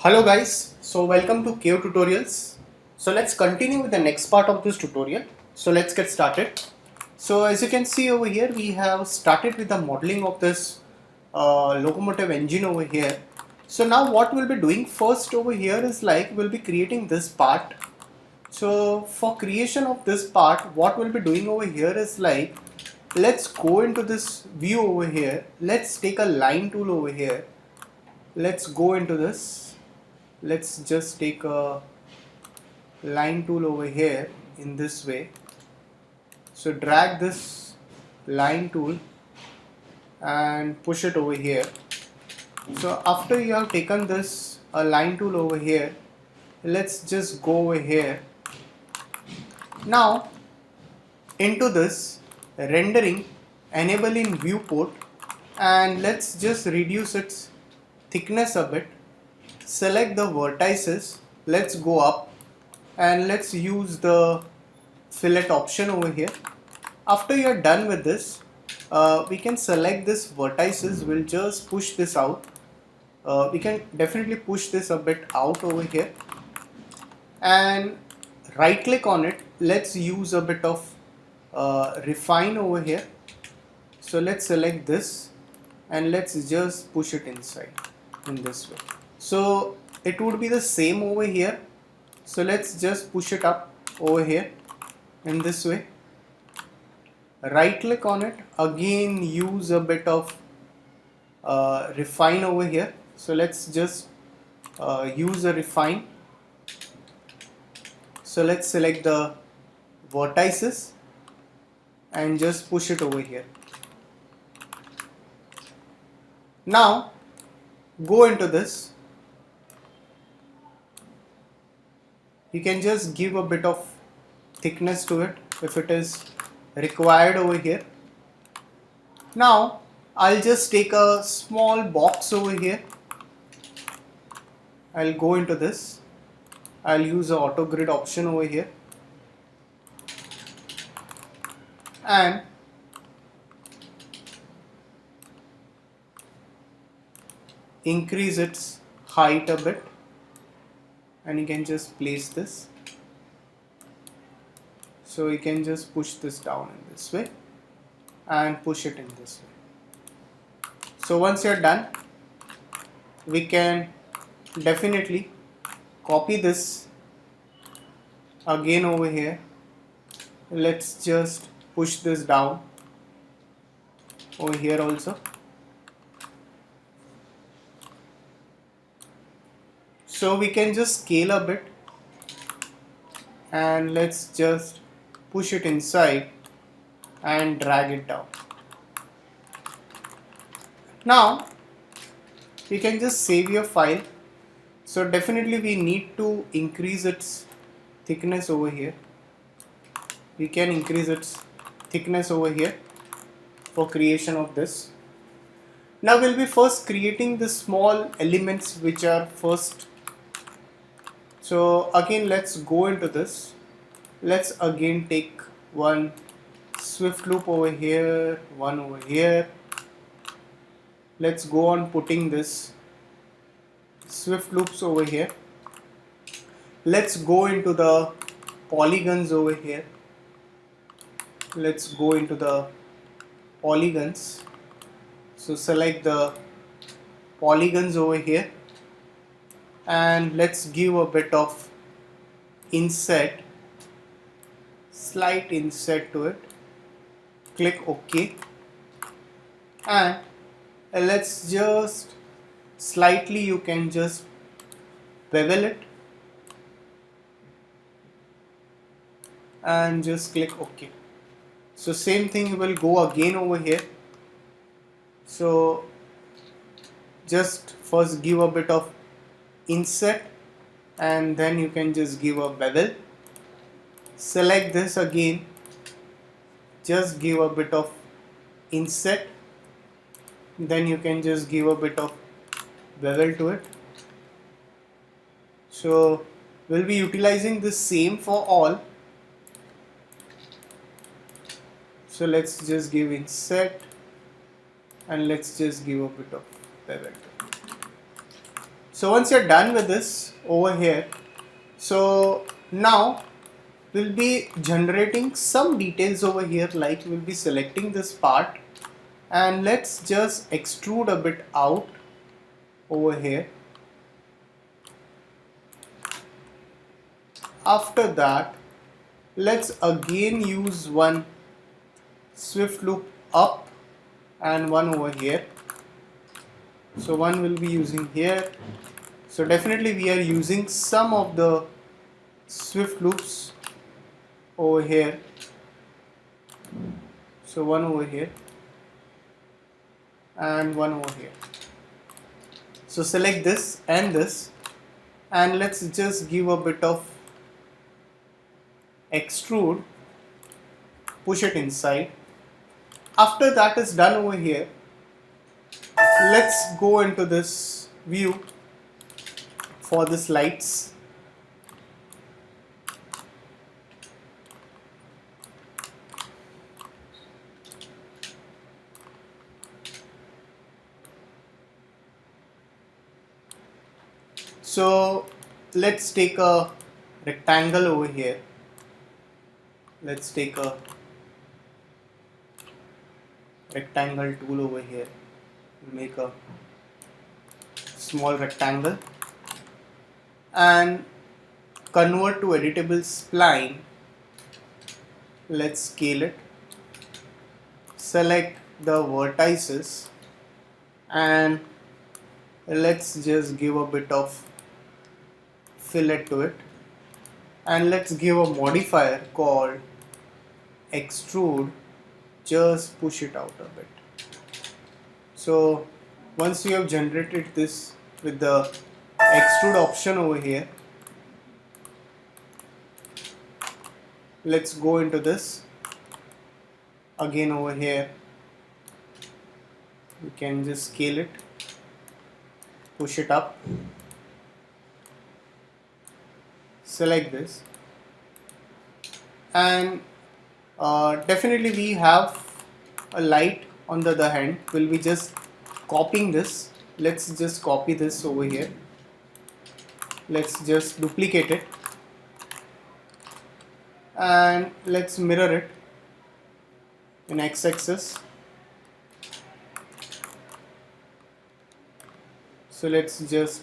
Hello guys, so welcome to KO tutorials. So let's continue with the next part of this tutorial. So let's get started. So as you can see over here, we have started with the modeling of this locomotive engine over here. So now what we'll be doing first over here is like we'll be creating this part. So for creation of this part, what we'll be doing over here is like let's go into this view over here. Let's take a line tool over here. Let's go into this. Let's just take a line tool over here in this way. So drag this line tool and push it over here. So after you have taken this line tool over here, let's just go over here. Now into this rendering, enable in viewport, and let's just reduce its thickness a bit. Select the vertices, let's go up and let's use the fillet option over here. After you're done with this, we can select this vertices. We'll just push this out. We can definitely push this a bit out over here and right click on it. Let's use a bit of refine over here. So let's select this and let's just push it inside in this way. So it would be the same over here. So let's just push it up over here in this way. Right click on it, again use a bit of refine over here. So let's just use a refine. So let's select the vertices and just push it over here. Now go into this. You can just give a bit of thickness to it if it is required over here. Now I'll just take a small box over here. I'll go into this. I'll use the auto grid option over here and increase its height a bit, and you can just place this. So you can just push this down in this way and push it in this way. So once you're done, we can definitely copy this again over here. Let's just push this down over here also. So we can just scale a bit and let's just push it inside and drag it down. Now you can just save your file. So definitely we need to increase its thickness over here. We can increase its thickness over here for creation of this. Now we'll be first creating the small elements which are first. So again let's go into this. Let's again take one swift loop over here, one over here. Let's go on putting this swift loops over here. Let's go into the polygons over here. Let's go into the polygons. So select the polygons over here and let's give a bit of inset, slight inset to it. Click OK and let's just slightly, you can just bevel it and just click OK. So same thing will go again over here. So just first give a bit of inset and then you can just give a bevel. Select this again, just give a bit of inset, then you can just give a bit of bevel to it. So we'll be utilizing the same for all. So let's just give inset and let's just give a bit of bevel. So once you're done with this over here, so now we'll be generating some details over here, like we'll be selecting this part and let's just extrude a bit out over here. After that, let's again use one swift loop up and one over here. So one will be using here. So definitely we are using some of the swift loops over here. So one over here and one over here. So select this and let's just give a bit of extrude, push it inside. After that is done over here, let's go into this view for this lights. So let's take a rectangle over here. Let's take a rectangle tool over here. Make a small rectangle and convert to editable spline. Let's scale it. Select the vertices and let's just give a bit of fillet to it, and let's give a modifier called extrude. Just push it out a bit. So once you have generated this with the extrude option over here, let's go into this again over here. You can just scale it, push it up, select this, and definitely we have a light on the other hand. We'll be just copying this. Let's just copy this over here. Let's just duplicate it and let's mirror it in x-axis. So let's just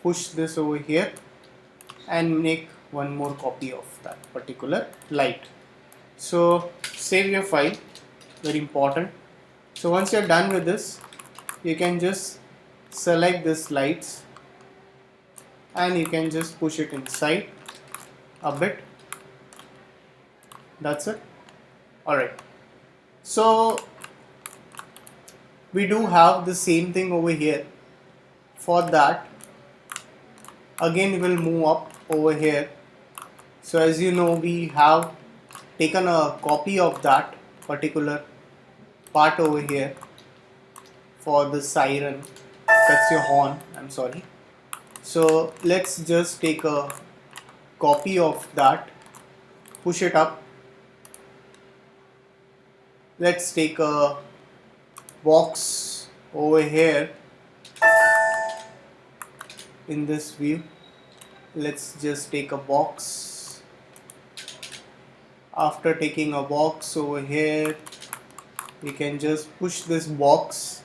push this over here and make one more copy of that particular light. So save your file, very important. So once you're done with this, you can just select this lights and you can just push it inside a bit. That's it. Alright, so we do have the same thing over here. For that, again we will move up over here. So as you know, we have taken a copy of that particular part over here for the siren. That's your horn, I'm sorry. So let's just take a copy of that, push it up. Let's take a box over here in this view. Let's just take a box. After taking a box over here, we can just push this box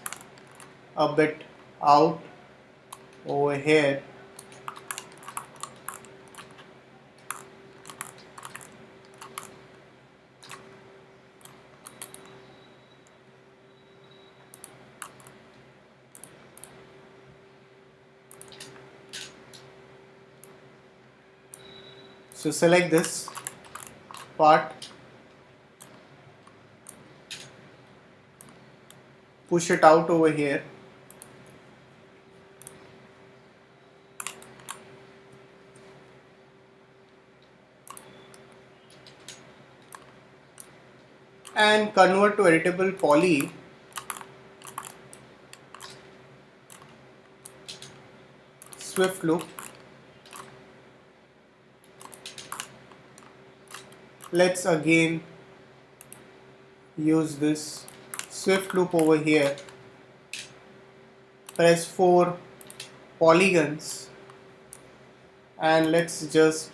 a bit out over here. So select this part, push it out over here. And convert to editable poly. Swift loop. Let's again use this swift loop over here. Press 4 polygons, and let's just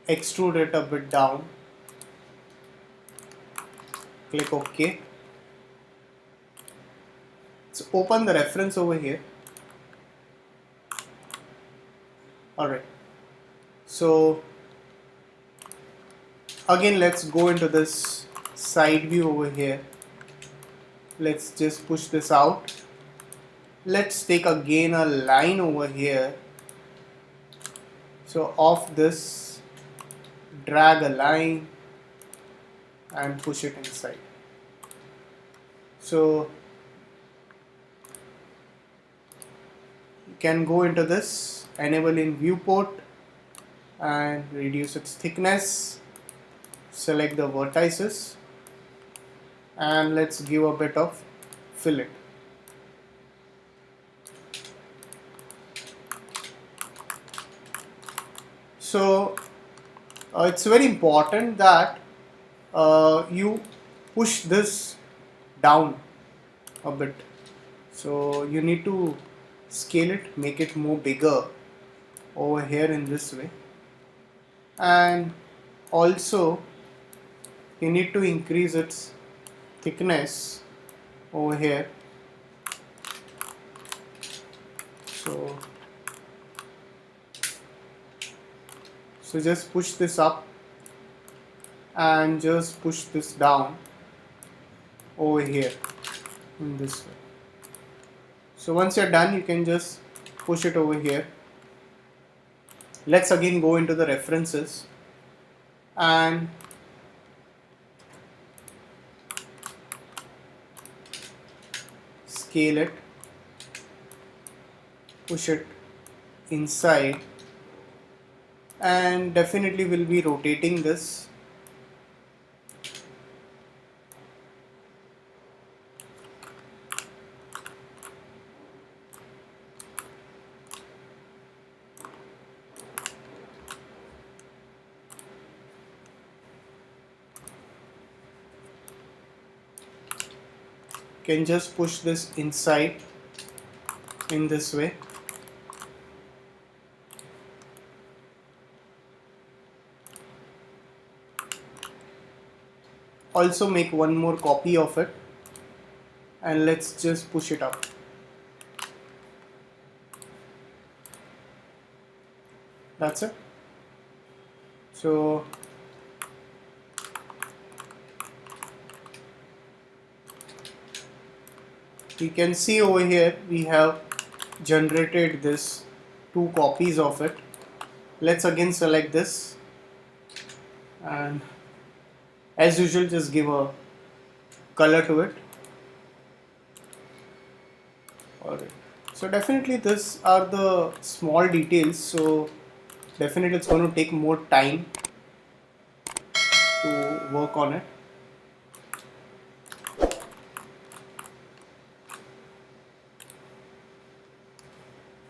extrude it a bit down. Click OK. Let's open the reference over here. Alright, so again let's go into this side view over here. Let's just push this out. Let's take again a line over here. So off this, drag a line and push it inside. So you can go into this, enable in viewport and reduce its thickness. Select the vertices and let's give a bit of fillet. So it's very important that you push this down a bit. So you need to scale it, make it more bigger over here in this way, and also you need to increase its thickness over here. So just push this up and just push this down over here in this way. So once you're done, you can just push it over here. Let's again go into the references and scale it, push it inside, and definitely will be rotating this. Can just push this inside in this way. Also make one more copy of it and let's just push it up. That's it. So you can see over here we have generated this 2 copies of it. Let's again select this and as usual just give a color to it. Alright, so definitely these are the small details, so definitely it's going to take more time to work on it.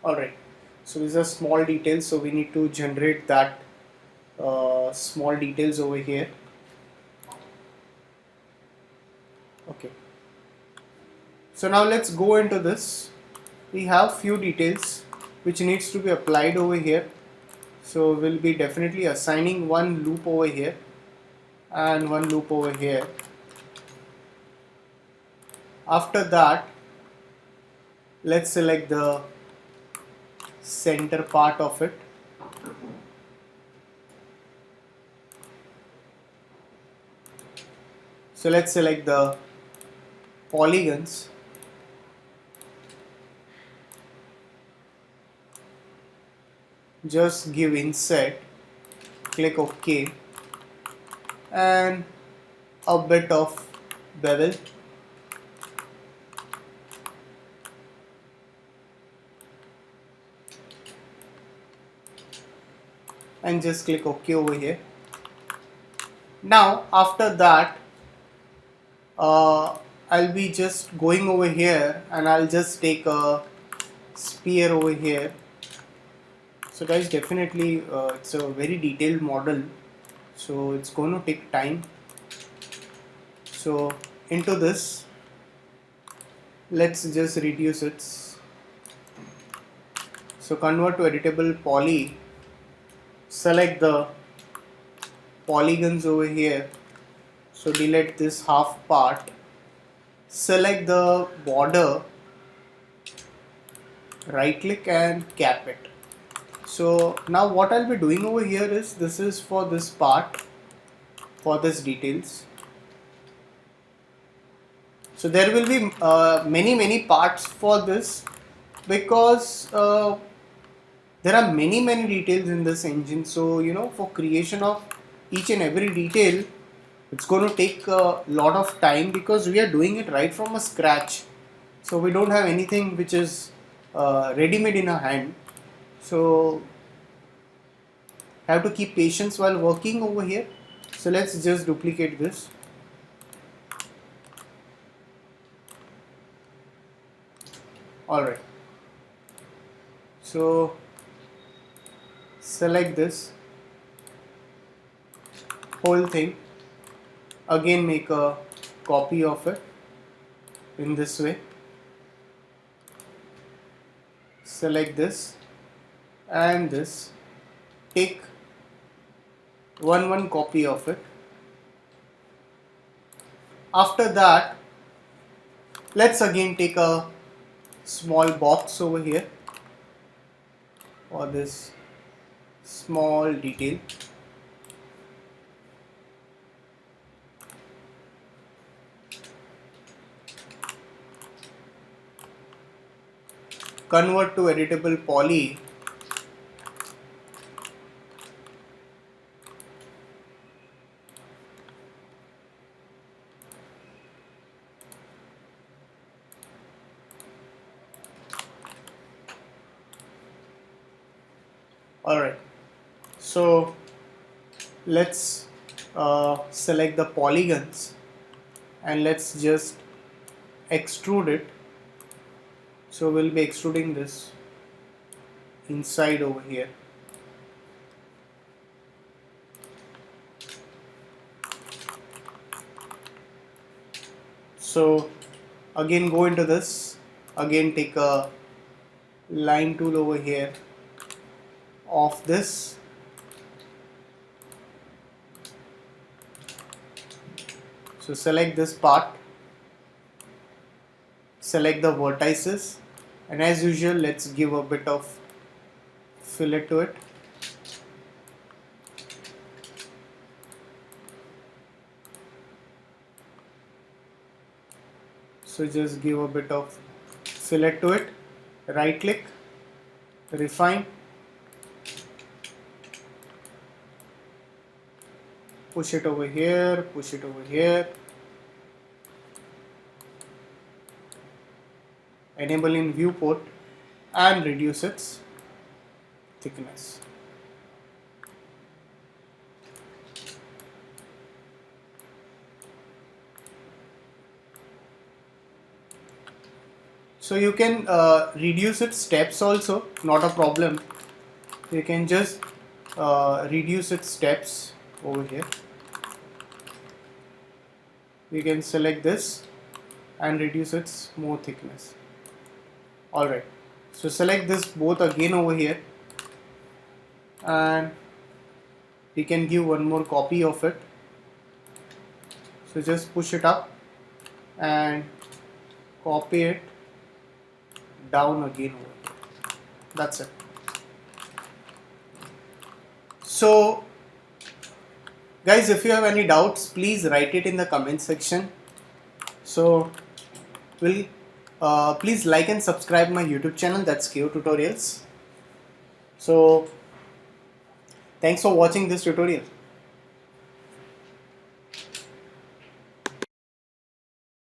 Alright, so these are small details, so we need to generate that small details over here. Okay, so now let's go into this. We have few details which needs to be applied over here, so we'll be definitely assigning one loop over here and one loop over here. After that, let's select the center part of it. So let's select the polygons. Just give inset, click OK, and a bit of bevel. And just click OK over here. Now after that, I'll be just going over here and I'll just take a sphere over here. So guys, definitely it's a very detailed model, so it's going to take time. So into this, let's just reduce its So convert to editable poly, select the polygons over here. So delete this half part, select the border, right click and cap it. So now what I'll be doing over here is, this is for this part, for this details. So there will be many parts for this, because there are many details in this engine. So for creation of each and every detail, it's going to take a lot of time, because we are doing it right from a scratch. So we don't have anything which is ready-made in our hand. So have to keep patience while working over here. So let's just duplicate this. Alright. So select this whole thing. Again make a copy of it in this way. Select this and this. Take one copy of it. After that, let's again take a small box over here for this small detail. Convert to editable poly. Alright, so let's select the polygons and let's just extrude it. So we'll be extruding this inside over here. So again go into this, again take a line tool over here of this. So select this part, select the vertices, and as usual let's give a bit of fillet to it. So just give a bit of fillet to it, right click, refine, push it over here, push it over here, enable in viewport and reduce its thickness. So you can reduce its steps also, not a problem. You can just reduce its steps over here. You can select this and reduce its more thickness. Alright, so select this both again over here, and we can give one more copy of it. So just push it up and copy it down again over here. That's it. So guys, if you have any doubts, please write it in the comment section. So please like and subscribe my YouTube channel, that's KO Tutorials. So thanks for watching this tutorial.